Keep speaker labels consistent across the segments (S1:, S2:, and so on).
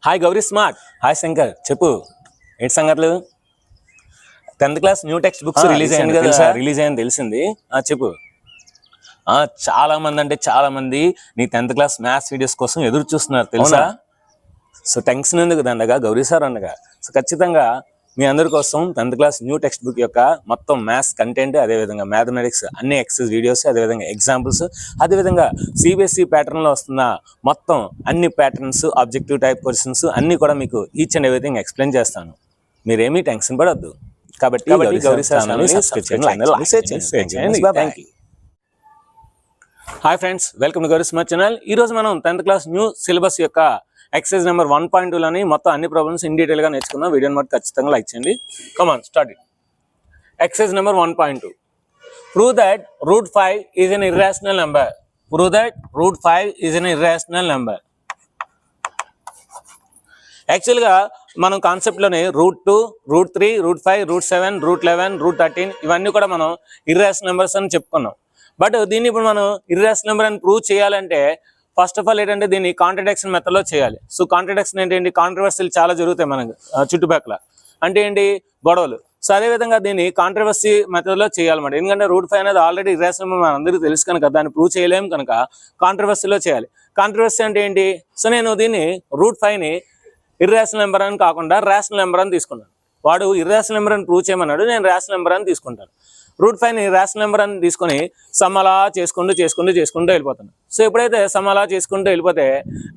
S1: Hi Gauri smart. Hi Shankar, చెప్పు ఏంటి సంగతులు? 10th class new text books release అయింది కదా, రిలీజ్ అయింది తెలిసింది. చెప్పు. చాలా మంది అంటే చాలా మంది నీ 10th క్లాస్ మ్యాథ్స్ వీడియోస్ కోసం ఎదురు చూస్తున్నారు తెలుసా. సో టెన్షన్ ఎందుకు దండగా, గౌరీ సార్ అనగా. సో ఖచ్చితంగా మీ అందరి కోసం 10th class new text book యొక్క మొత్తం మ్యాథ్స్ కంటెంట్, అదేవిధంగా మ్యాథమెటిక్స్ అన్ని ఎక్సర్సైజ్ వీడియోస్, అదేవిధంగా ఎగ్జాంపుల్స్, అదేవిధంగా సిబిఎస్ఈ ప్యాటర్న్లో వస్తున్న మొత్తం అన్ని ప్యాటర్న్స్, ఆబ్జెక్టివ్ టైప్ క్వశ్చన్స్ అన్ని కూడా మీకు ఈచ్ అండ్ ఎవ్రీథింగ్ ఎక్స్ప్లెయిన్ చేస్తాను. మీరేమీ టెన్షన్ పడద్దు. కాబట్టి Gauri sir hi friends, welcome to Gauri smart channel. ఈ రోజు మనం 10th క్లాస్ న్యూ సిలబస్ యొక్క ఎక్సర్సైజ్ నెంబర్ 1.2లోని మొత్తం అన్ని ప్రాబ్లమ్స్ ఇన్ డీటెయిల్ గా నేర్చుకుందాం. వీడియోని మాత్రం ఖచ్చితంగా లైక్ చేయండి. Come on, start it. Exercise number 1.2. Prove that √5 is an irrational number. Prove that √5 is an irrational number. యాక్చువల్గా మనం కాన్సెప్ట్లోనే √2, √3, √5, √7, √11, √13 ఇవన్నీ కూడా మనం ఇర్రాషనల్ నెంబర్స్ అని చెప్పుకున్నాం. బట్ దీన్ని ఇప్పుడు మనం ఇర్రాషనల్ నెంబర్ అని ప్రూవ్ చేయాలంటే ఫస్ట్ ఆఫ్ ఆల్ ఏంటంటే దీన్ని కాంట్రడిక్షన్ మెథడ్లో చేయాలి. సో కాంట్రడిక్షన్ ఏంటి, కాంట్రవర్సీలు చాలా జరుగుతాయి మనకు చుట్టుపక్కల. అంటే ఏంటి, గొడవలు. సో అదేవిధంగా దీన్ని కాంట్రవర్సీ మెథడ్లో చేయాలన్నమాట. ఎందుకంటే √5 అనేది ఆల్రెడీ ఇర్రాషనల్ నెంబర్ మనందరికీ తెలుసు కనుక దాన్ని ప్రూవ్ చేయలేము కనుక కాంట్రవర్సీలో చేయాలి. కాంట్రవర్సీ అంటే ఏంటి, సో నేను దీన్ని √5ని ఇర్రాషనల్ నెంబర్ అని కాకుండా రేషనల్ నెంబర్ అని తీసుకున్నాను. వాడు ఇర్రాషనల్ నెంబర్ అని ప్రూవ్ చేయమన్నాడు, నేను రేషనల్ నెంబర్ అని తీసుకుంటాను. √5ని రేషనల్ నెంబర్ అని తీసుకొని సమ్ అలా చేసుకుంటూ వెళ్ళిపోతాను. సో ఎప్పుడైతే సమ్ అలా చేసుకుంటూ వెళ్ళిపోతే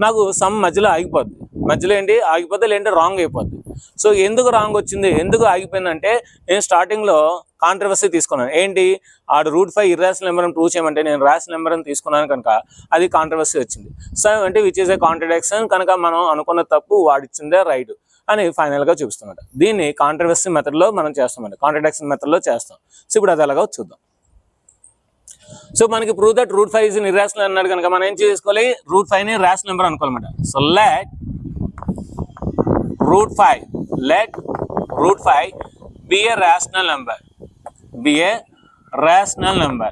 S1: నాకు సమ్ మధ్యలో ఆగిపోద్ది. మధ్యలో ఏంటి ఆగిపోద్ది, లేదంటే రాంగ్ అయిపోద్ది. సో ఎందుకు రాంగ్ వచ్చింది, ఎందుకు ఆగిపోయిందంటే నేను స్టార్టింగ్లో కాంట్రవర్సీ తీసుకున్నాను. ఏంటి, ఆడు √5 ఇర్రాషనల్ నెంబర్ అని ప్రూవ్ చేయమంటే నేను రేషనల్ నెంబర్ అని తీసుకున్నాను కనుక అది కాంట్రవర్సీ వచ్చింది. సో అంటే విచ్ ఈస్ ఏ కాంట్రడిక్షన్ కనుక మనం అనుకున్న తప్పు వాడిచ్చిందే రైట్ అని ఫైనల్గా చూపిస్తున్నమాట. దీన్ని కాంట్రవర్సీ మెథడ్లో మనం చేస్తామండి, కాంట్రడిక్షన్ మెథడ్లో చేస్తాం. సో ఇప్పుడు అది ఎలాగో చూద్దాం. సో మనకి ప్రూవ్ దట్ √5 ఈజ్ ఇర్రాషనల్ అన్నాడు కనుక మనం ఏం చేసుకోవాలి, √5ని రేషనల్ నెంబర్ అనుకోవాలన్నమాట. So let √5 be a rational number. Be a rational number.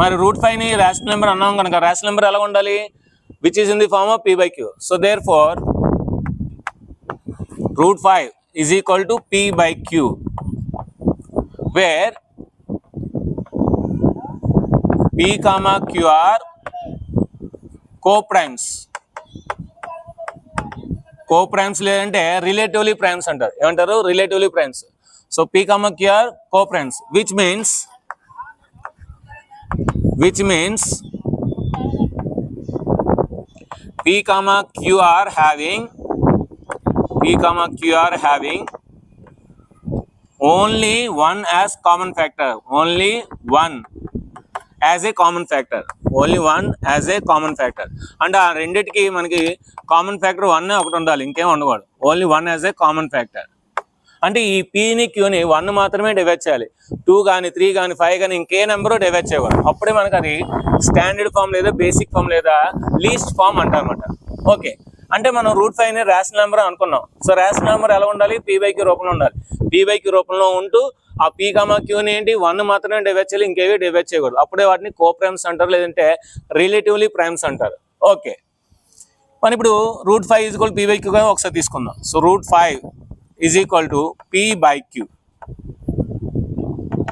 S1: మరి √5ని రేషనల్ నెంబర్ అన్నాం కనుక రేషనల్ నెంబర్ ఎలా ఉండాలి, which is in the form of p/q. So therefore √5 is equal to p/q, where p, q are co-primes. లేదంటే relatively primes అంటారు. ఏమంటారు, relatively primes. So p, q are co-primes, which means p, q are having only one as common factor. Only one as a common factor. అంటే ఆ రెండిటికి మనకి common factor 1 ఒకటి ఉండాలి, ఇంకేం ఉండకూడదు. Only 1 as a common factor. అంటే ఈ పీని క్యూని 1 మాత్రమే డివైడ్ చేయాలి. 2 కానీ 3 కానీ 5 కానీ ఇంకే నెంబరు డివైడ్ చేయకూడదు. అప్పుడే మనకు అది స్టాండర్డ్ ఫామ్ లేదా బేసిక్ ఫామ్ లేదా లీస్ట్ ఫామ్ అంటారన్నమాట. ఓకే, అంటే మనం √5ని రేషనల్ నెంబర్ అనుకున్నాం. సో రేషనల్ నెంబర్ ఎలా ఉండాలి, p/q రూపంలో ఉండాలి. p/q రూపంలో ఉంటూ ఆ p, qని ఏంటి 1 మాత్రమే డివైడ్ చేయాలి, ఇంకేవి డివైడ్ చేయకూడదు. అప్పుడే వాటిని కో-ప్రైమ్స్ అంటారు, లేదంటే రిలేటివ్లీ ప్రైమ్స్ అంటారు. ఓకే, మనం ఇప్పుడు √5 ఈజ్ ఈక్వల్ p/q గా ఒకసారి తీసుకుందాం. So √5 is equal to p/q.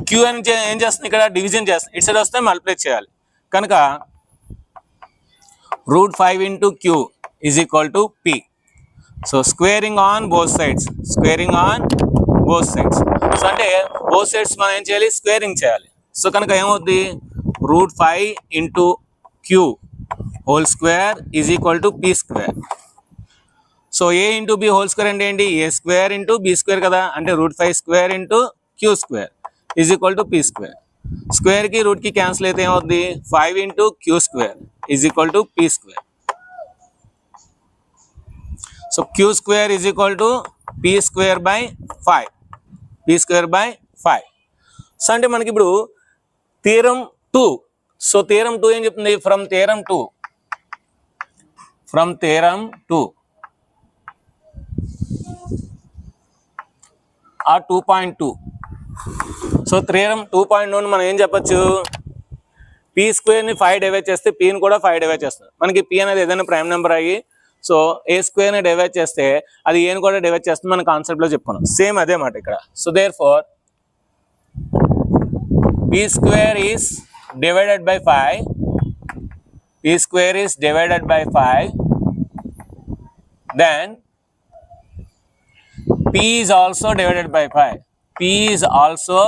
S1: q అని ఏం చేస్తుంది, ఇక్కడ డివిజన్ చేస్తుంది. ఇటు సైడ్ వస్తే మల్టిప్లై చేయాలి కనుక √5 into q is equal to p. So squaring on both sides. So అంటే both sides మనం ఏం చేయాలి, స్క్వేరింగ్ చేయాలి. సో కనుక ఏమవుతుంది, √5 into q whole square is equal to p square. So a into b whole square అంటే ఏంటి, a square into b square కదా. అంటే √5 square into q square is equal to p square. Square కి route కి cancel అయితే ఏమవుతుంది, 5 into q square is equal to p square. So q square is equal to p square by 5. So అంటే మనకి ఇప్పుడు theorem 2. So theorem 2 ఏం చెప్తుంది, from theorem 2 ఆ 2.2. సో థీరం 2.2 మనం ఏం చెప్పచ్చు, p పీ స్క్వేర్ని 5 డివైడ్ చేస్తే పీని కూడా 5 డివైడ్ చేస్తుంది. మనకి పీ అనేది ఏదైనా ప్రైమ్ నెంబర్ అయ్యి సో ఏ స్క్వేర్ని డివైడ్ చేస్తే అది ఏని కూడా డివైడ్ చేస్తుంది మన కాన్సెప్ట్లో చెప్పుకున్నాం. సేమ్ అదే మాట ఇక్కడ. So therefore p square is divided by 5, p square is divided by 5, then p is also divided by 5, p is also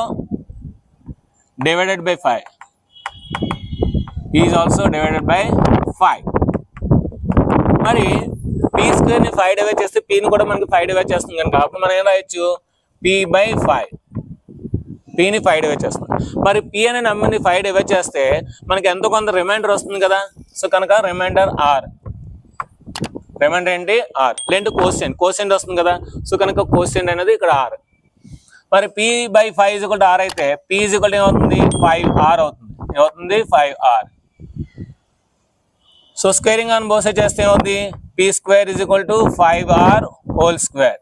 S1: divided by 5, p is also divided by 5. మరి p square ని 5 divide చేస్తే p ని కూడా మనకి 5 divide చేస్తుంది కనుక అప్పుడు మనం ఏం రాయొచ్చు p బై 5, p ని 5 డివైడ్ చేస్తుంది. మరి p అనే నెంబర్ని 5 డివైడ్ చేస్తే మనకి ఎంతో కొంత రిమైండర్ వస్తుంది కదా. సో కనుక రిమైండర్ r, రిమైండర్ ఏంటి r, లేదంటే కోషియంట్ వస్తుంది కదా. సో కనుక కోషియంట్ అనేది ఇక్కడ r. మరి p by 5 is equal to r అయితే p ఈజ్ ఈక్వల్ టు ఏమవుతుంది 5r అవుతుంది. ఏమవుతుంది 5r. So squaring on both sides చేస్తే ఏమవుతుంది p square is equal to 5r whole square.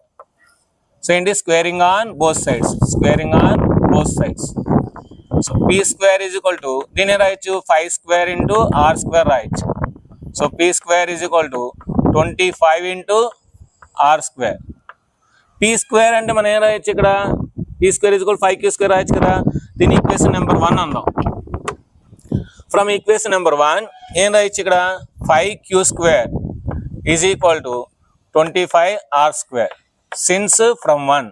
S1: So ఏంటి squaring on both sides, squaring on both sides. So p square is equal to దీన్ని రాయొచ్చు 5 square into r square రాయొచ్చు. So p square is equal to 25 into r square. p square అంటే మనం ఏం రాయొచ్చు ఇక్కడ p square is equal 5q square రాయొచ్చు కదా. దీని ఈక్వేషన్ నెంబర్ 1 అందాం. ఫ్రమ్ ఈక్వేషన్ నెంబర్ 1 ఏం రాయొచ్చు ఇక్కడ 5q square is equal to 25r square. Since from 1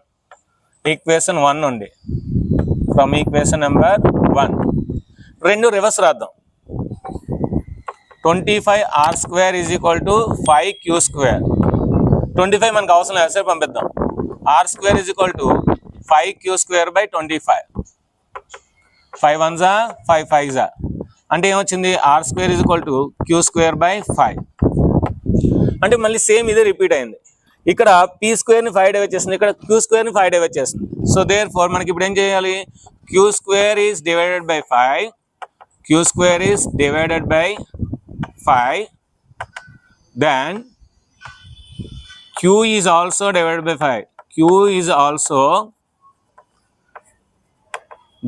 S1: equation 1 నుండి, ఫ్రమ్ ఈక్వేషన్ నెంబర్ 1 రెండు రివర్స్ రాద్దాం. 25r square is equal to 5q square. 25 మనకు అవసరం లేదు, సరే పంపిద్దాం. r square is equal to 5q square by 25. 5 1 జా 5 5 జా అంటే ఏమొచ్చింది r square is equal to q square by 5. అంటే మళ్ళీ సేమ్ ఇదే రిపీట్ అయింది. ఇక్కడ p స్క్వేర్ని 5 డివైడ్ చేస్తుంది, ఇక్కడ q స్క్వేర్ని 5 డివైడ్ చేస్తుంది. సో దేర్ ఫోర్ మనకి ఇప్పుడు ఏం చేయాలి q square is divided by 5, q square is divided by 5, then q is also divided by 5, q is also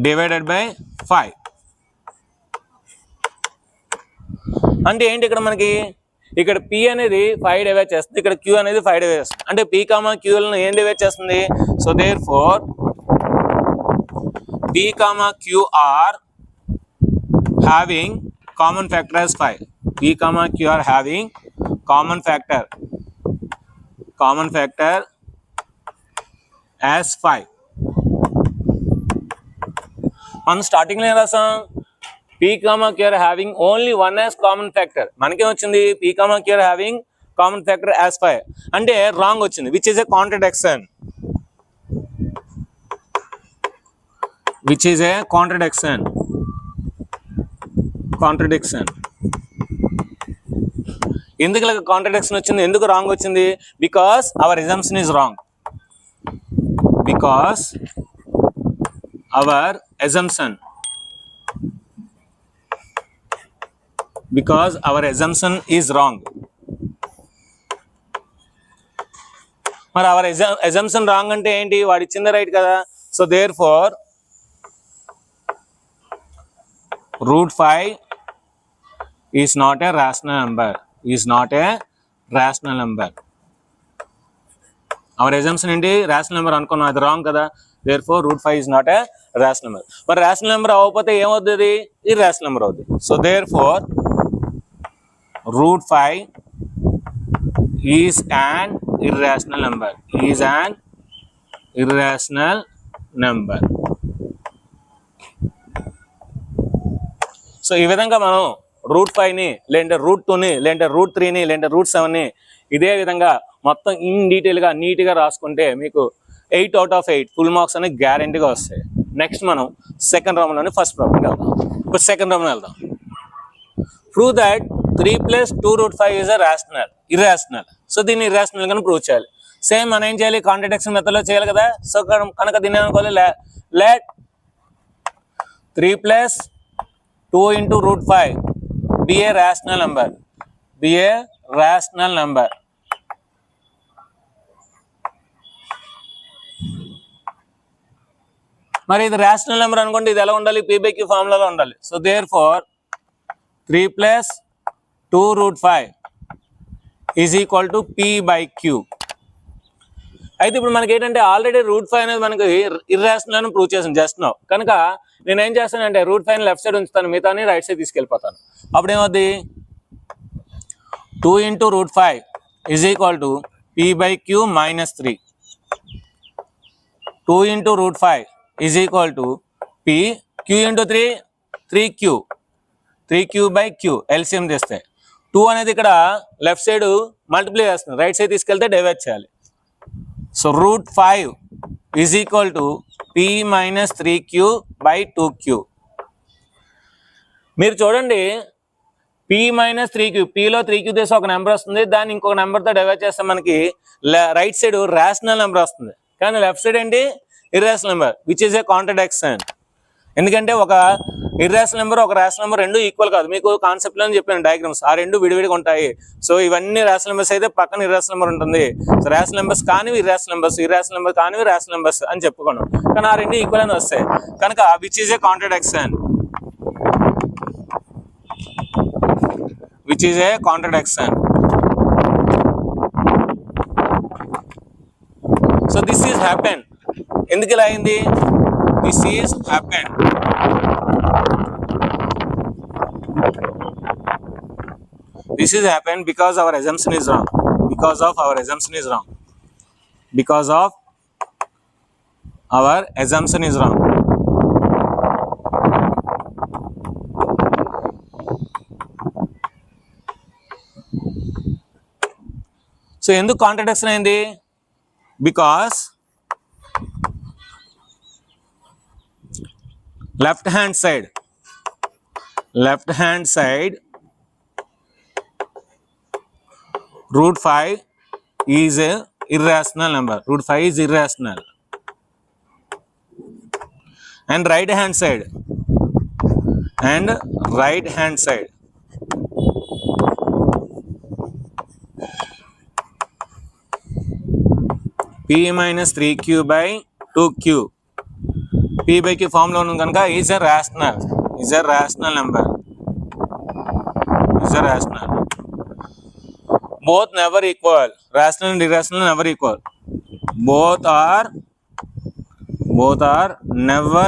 S1: divided by 5. అంటే ఏంటి ఇక్కడ మనకి ఇక్కడ p అనేది 5 డివైడ్ చేస్తుంది, ఇక్కడ q అనేది 5 డివైడ్ చేస్తుంది. అంటే p, q లను ఏం డివైడ్ చేస్తుంది. So therefore p, q are having common factor as 5. p, q are having common factor as 5. మనం స్టార్టింగ్ లో ఏం రాసాం p, q are having only one as common factor. మనకేం వచ్చింది p, q are having common factor as 5 అంటే wrong వచ్చింది, which is a contradiction, which is a contradiction. ఎందుకు ఇలా కాంట్రడిక్షన్ వచ్చింది, ఎందుకు రాంగ్ వచ్చింది? Because our assumption is wrong, because our assumption is wrong. మరి అవర్ అజంప్షన్ రాంగ్ అంటే ఏంటి, వాడు ఇచ్చింది రైట్ కదా. So therefore √5 is not a rational number, our assumption ఏంటి rational number అనుకున్నాం, అది రాంగ్ కదా. therefore √5 is not a rational number. మరి rational number అవ్వకపోతే ఏమవుతుంది, irrational number అవుతుంది. So therefore √5 is an irrational number, so ఈ విధంగా మనం √5ని లేదంటే √2ని లేదంటే √3ని లేదంటే √7ని ఇదే విధంగా మొత్తం ఇన్ డీటెయిల్గా నీట్గా రాసుకుంటే మీకు 8 out of 8 ఫుల్ మార్క్స్ అనేది గ్యారంటీగా వస్తాయి. నెక్స్ట్ మనం సెకండ్ రౌండ్లోని ఫస్ట్ ప్రాబ్లంకి వెళ్దాం. ఇప్పుడు సెకండ్ రౌండ్లో వెళ్దాం. Prove that 3 + 2√5 is irrational. So దీన్ని ఇర్రాషనల్గానే ప్రూవ్ చేయాలి. సేమ్ మనం ఏం చేయాలి, కాంట్రడిక్షన్ మెథడ్లో చేయాలి కదా. సో కనుక దీన్ని అనుకోవాలి let 3 + 2 into √5 be a rational number. మరి ఇది రేషనల్ నెంబర్ అనుకోండి, ఇది ఎలా ఉండాలి, p/q ఫార్ములాలో ఉండాలి. So therefore 3 plus 2 root 5 is equal to p by q. అయితే ఇప్పుడు మనకి ఏంటంటే ఆల్రెడీ రూట్ 5 అనేది మనకి ఇర్రాషనల్ అని ప్రూవ్ చేసాను జస్ట్ నో. కనుక నేను ఏం చేస్తానంటే రూట్ 5 లెఫ్ట్ సైడ్ ఉంచుతాను, మిగతాని రైట్ సైడ్ తీసుకెళ్ళిపోతాను. అప్పుడు ఏమవుద్ది 2 into root 5 is equal to p by q minus 3. 2 into root 5 is equal to p q into 3 3q 3q by q LCM చేస్తే 2 అనేది ఇక్కడ లెఫ్ట్ సైడ్ మల్టిప్లై చేస్తుంది, రైట్ సైడ్ తీసుకెళ్తే divide చేయాలి. So root 5 is equal to p minus 3q by 2q. మీరు చూడండి p minus 3q, pలో 3q తీసి ఒక నెంబర్ వస్తుంది, దాన్ని ఇంకొక నెంబర్తో డివైడ్ చేస్తే మనకి రైట్ సైడ్ రేషనల్ నెంబర్ వస్తుంది, కానీ లెఫ్ట్ సైడ్ ఏంటి irrational number, which is A contradiction. ఎందుకంటే ఒక ఇర్రేషనల్ నెంబర్ ఒక రేషనల్ నెంబర్ రెండు ఈక్వల్ కాదు. మీకు కాన్సెప్ట్లో చెప్పాను డయాగ్రామ్స్, ఆ రెండు విడివిడిగా ఉంటాయి. సో ఇవన్నీ రేషనల్ నెంబర్స్ అయితే పక్కన ఇర్రేషనల్ నెంబర్ ఉంటుంది. సో రేషనల్ నెంబర్స్ కానివి ఇర్రేషనల్ నెంబర్స్, ఇర్రేషనల్ నెంబర్ కానివి రేషనల్ నెంబర్స్ అని చెప్పుకున్నాం, కానీ ఆ రెండు ఈక్వల్ అని వస్తాయి. కనుక which is A contradiction, which is a contradiction. So this is happened. ఎందుకు ఇలా అయింది? This is happened. This is happened because our assumption is wrong. Because of our assumption is wrong. Because of our assumption is wrong. So ఎందుకు contradiction అయింది? Because left hand side root 5 is irrational number. Root 5 is irrational. And right hand side p minus 3q by 2q, p by q form లో ఉంది కనుక is a rational number. Both never equal. Rational and irrational never equal. both are never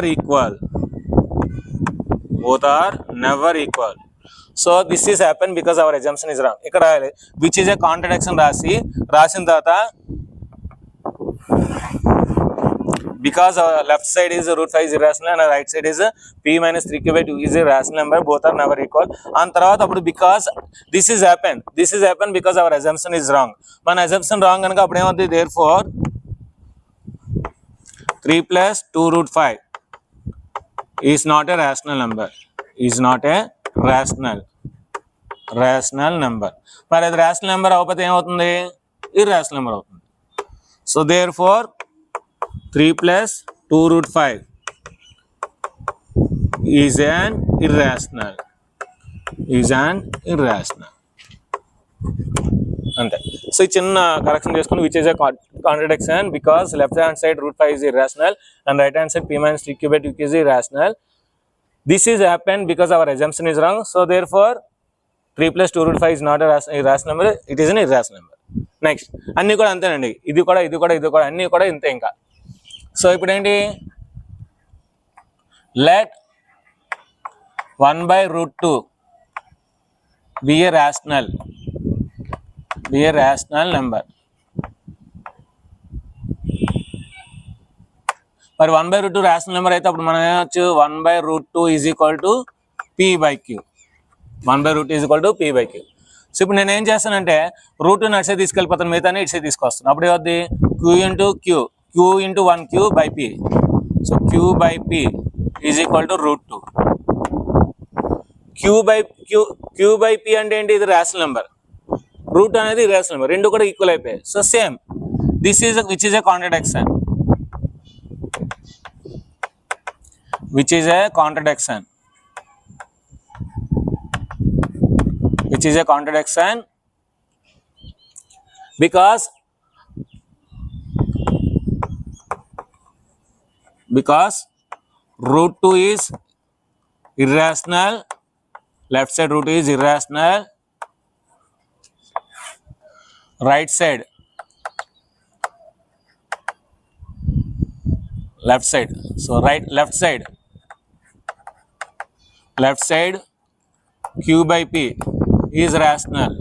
S1: equal. So this is happened because our assumption is wrong. ఇక్కడ which is a contradiction రాసిన తర్వాత because our left side is root 5 is irrational and our right side is p minus 3q by 2 is a rational number, both are never equal. And తర్వాత అప్పుడు because this is happened because our assumption is wrong. మన assumption wrong కనుక అప్పుడు ఏమవుతుంది? therefore 3 plus 2 root 5 is not a rational number. మరి అది rational number అవ్వకపోతే ఏమవుతుంది? irrational number అవుతుంది. So therefore 3 plus 2 root 5 is an irrational. అంతే. సో ఈ చిన్న కరెక్షన్ చేసుకుని which is a contradiction because left hand side root 5 is irrational and right hand side p minus 3q by 2q is irrational. This is happened because our assumption is wrong. So therefore 3 plus 2 root 5 is not a irrational number, it is an irrational number. Next అన్నీ కూడా అంతేనండి, ఇది కూడా అన్నీ కూడా ఇంతే. ఇంకా so ఇప్పుడు ఏంటి? Let 1/√2 be a rational number. మరి 1/√2 రేషనల్ నెంబర్ అయితే అప్పుడు మనం ఏమొచ్చు? 1/√2 is equal to p by q. 1/√2 is equal to p by q. So ఇప్పుడు నేను ఏం చేస్తానంటే రూట్ అటు సైడ్ తీసుకెళ్ళిపోతాను, మిగతానే ఇటు సైడ్ తీసుకొస్తాను. అప్పుడు ఏమవుద్ది? q into 1q by p. So q by p is equal to √2. q by p అంటే ఏంటి? ఇది రేషనల్ నెంబర్, రూట్ అనేది రేషనల్ నెంబర్, రెండు కూడా ఈక్వల్ అయిపోయాయి. So same this is which is A contradiction. Which is a contradiction because √2 is irrational left side root is irrational, right side, left side, so left side q by p is rational,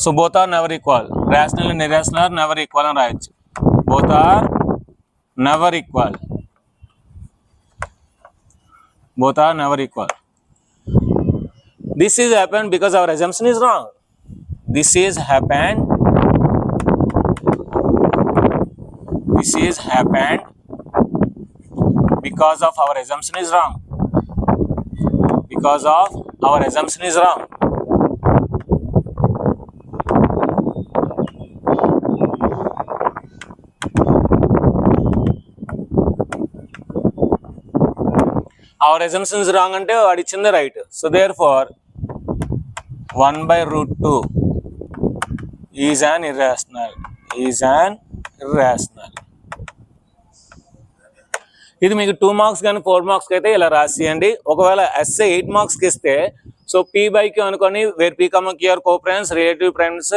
S1: so both are never equal, rational and irrational are never equal అని రాయొచ్చు, both are never equal, this is happened because our assumption is wrong, this is happened because of our assumption is wrong, our assumption is wrong అంటే వాడు ఇచ్చింది right, so therefore 1 by root 2 is an irrational, ఇది మీకు 2 marks కానీ 4 marks అయితే ఇలా రాసియండి. ఒకవేళ SA 8 మార్క్స్కి ఇస్తే సో p by q అనుకోని wear p, q are co-primes, relative primes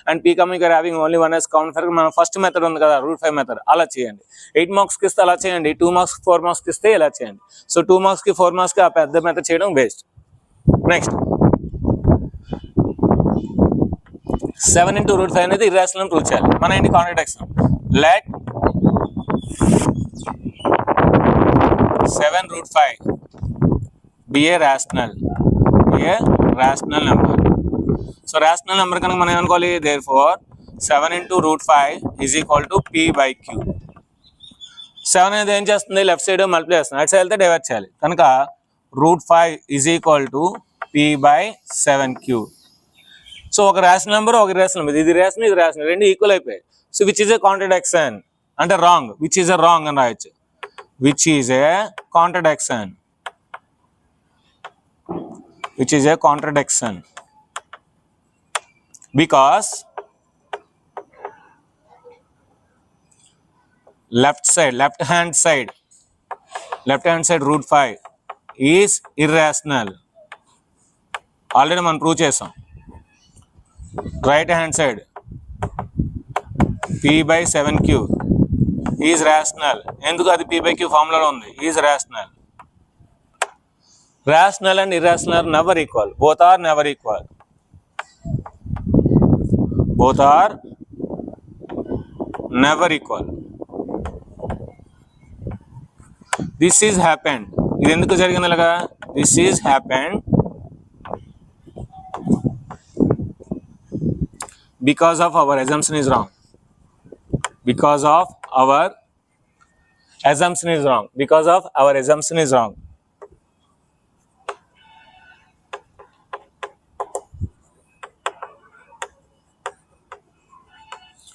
S1: and p, q are having only one as common factor. మన ఫస్ట్ మెథడ్ ఉంది కదా రూట్ 5 మెథడ్, అలా చేయండి. 8 మార్క్స్కి ఇస్తే అలా చేయండి, 2 మార్క్స్ 4 మార్క్స్కి ఇస్తే ఇలా చేయండి. సో 2 మార్క్స్కి 4 మార్క్స్కి ఆ పెద్ద మెథడ్ చేయడం వేస్ట్. నెక్స్ట్ 7 into root 5 అనేది ఇర్రాషనల్ అని ప్రూవ్ చేయాలి. మన ఏంటి contradiction, let 7 root 5 be a rational number. So rational number కనుక మనం ఏమనుకోవాలి, therefore 7 into root 5 is equal to p by q. 7 అనేది ఏం చేస్తుంది, లెఫ్ట్ సైడ్ మల్టిప్లై చేస్తుంది, అటు సైడ్ వెళ్తే డివైడ్ చేయాలి, కనుక root 5 is equal to p by 7q. So ఒక రేషనల్ నెంబర్, ఒక ఇర్రేషనల్ నెంబర్, ఇది రేషనల్, ఇది రేషనల్, రెండు ఈక్వల్ అయిపోయాయి. So which is a contradiction అంటే wrong, which is a wrong అని రాయొచ్చు, which is a contradiction, because left hand side root 5 is irrational, already మనం ప్రూవ్ చేసాం. Right hand side p by 7q is rational, ఎందుకు అది p by q ఫార్ములాలో ఉంది, is rational. Rational and irrational are never equal, both are never equal, this is happened, ఇది ఎందుకు జరిగింది అలాగా, this is happened because of our assumption is wrong, because of our assumption is wrong.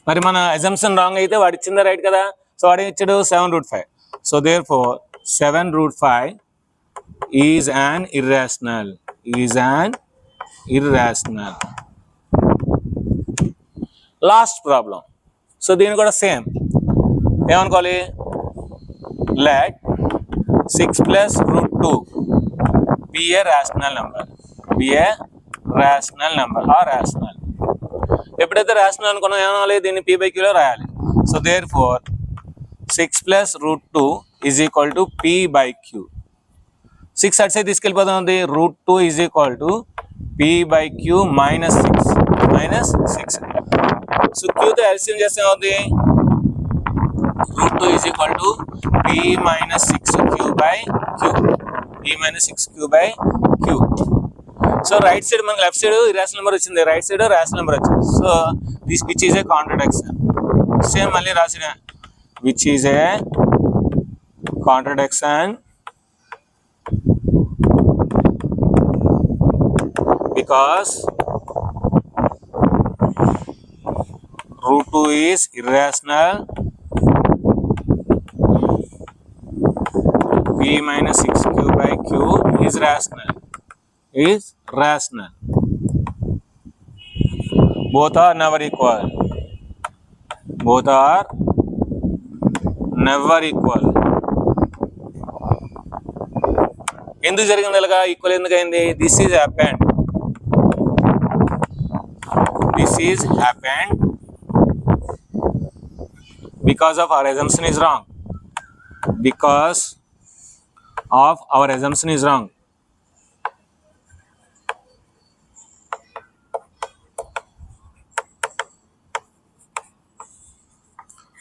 S1: మరి మన assumption wrong అయితే వాడు ఇచ్చిందా right కదా, సో వాడు ఇచ్చాడు 7 root 5. So therefore 7 root 5 is an irrational. Last problem, so దీని కూడా సేమ్ ఏమనుకోవాలి, let 6 plus root 2 be a rational number, or rational. ఎప్పుడైతే రేషనల్ అనుకున్నాం ఏమనాలి, దీన్ని p by q లో రాయాలి. So therefore 6 plus root 2 is equal to p by q. 6 అటు side తీసుకెళ్ళిపోతుంది, root 2 is equal to p by q minus 6. So q తో LCM చేస్తే ఏమవుతుంది, root 2 is equal to p minus 6q by q. So right side మనకి left side irrational number వచ్చింది, right side rational number వచ్చింది. So this which is a contradiction, same మళ్ళీ రాసిన which is a contradiction because root 2 is irrational, p minus 6q by q is rational. Both are never equal. ఎందుకు జరిగింది ఇలాగా equal ఎందుకు అయింది? This is happened because of our assumption is wrong. Because of our assumption is wrong.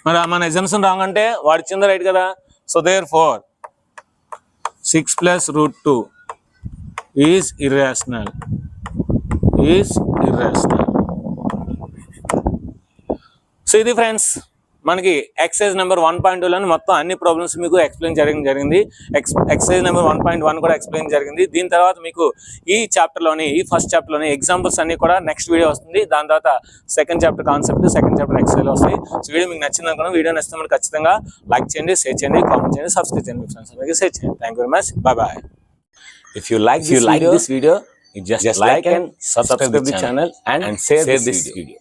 S1: మరి మన assumption wrong అంటే వాడు ఇచ్చింది రైట్ కదా. So therefore 6 plus root 2 is irrational. So ఇది ఫ్రెండ్స్ మనకి ఎక్సైజ్ నెంబర్ 1.2లోని మొత్తం అన్ని ప్రాబ్లమ్స్ మీకు ఎక్స్ప్లెయిన్ జరిగింది. ఎక్సైజ్ నెంబర్ 1.1 కూడా ఎక్స్ప్లెయిన్ జరిగింది. దీని తర్వాత మీకు ఈ ఫస్ట్ చాప్టర్లోని ఎగ్జాంపుల్స్ అన్ని కూడా నెక్స్ట్ వీడియో వస్తుంది. దాని తర్వాత second chapter concept, second chapter exercise వస్తాయి. సో వీడియో మీకు నచ్చింది అనుకున్నాను. వీడియో నచ్చితే ఖచ్చితంగా లైక్ చేయండి, షేర్ చేయండి, కామెంట్ చేయండి, సబ్స్క్రైబ్ చేయండి, మీ ఫ్రెండ్స్ అందరికీ షేర్ చేయండి. Thank you very much. Bye. If you like this video, you just like and subscribe the channel and share this video.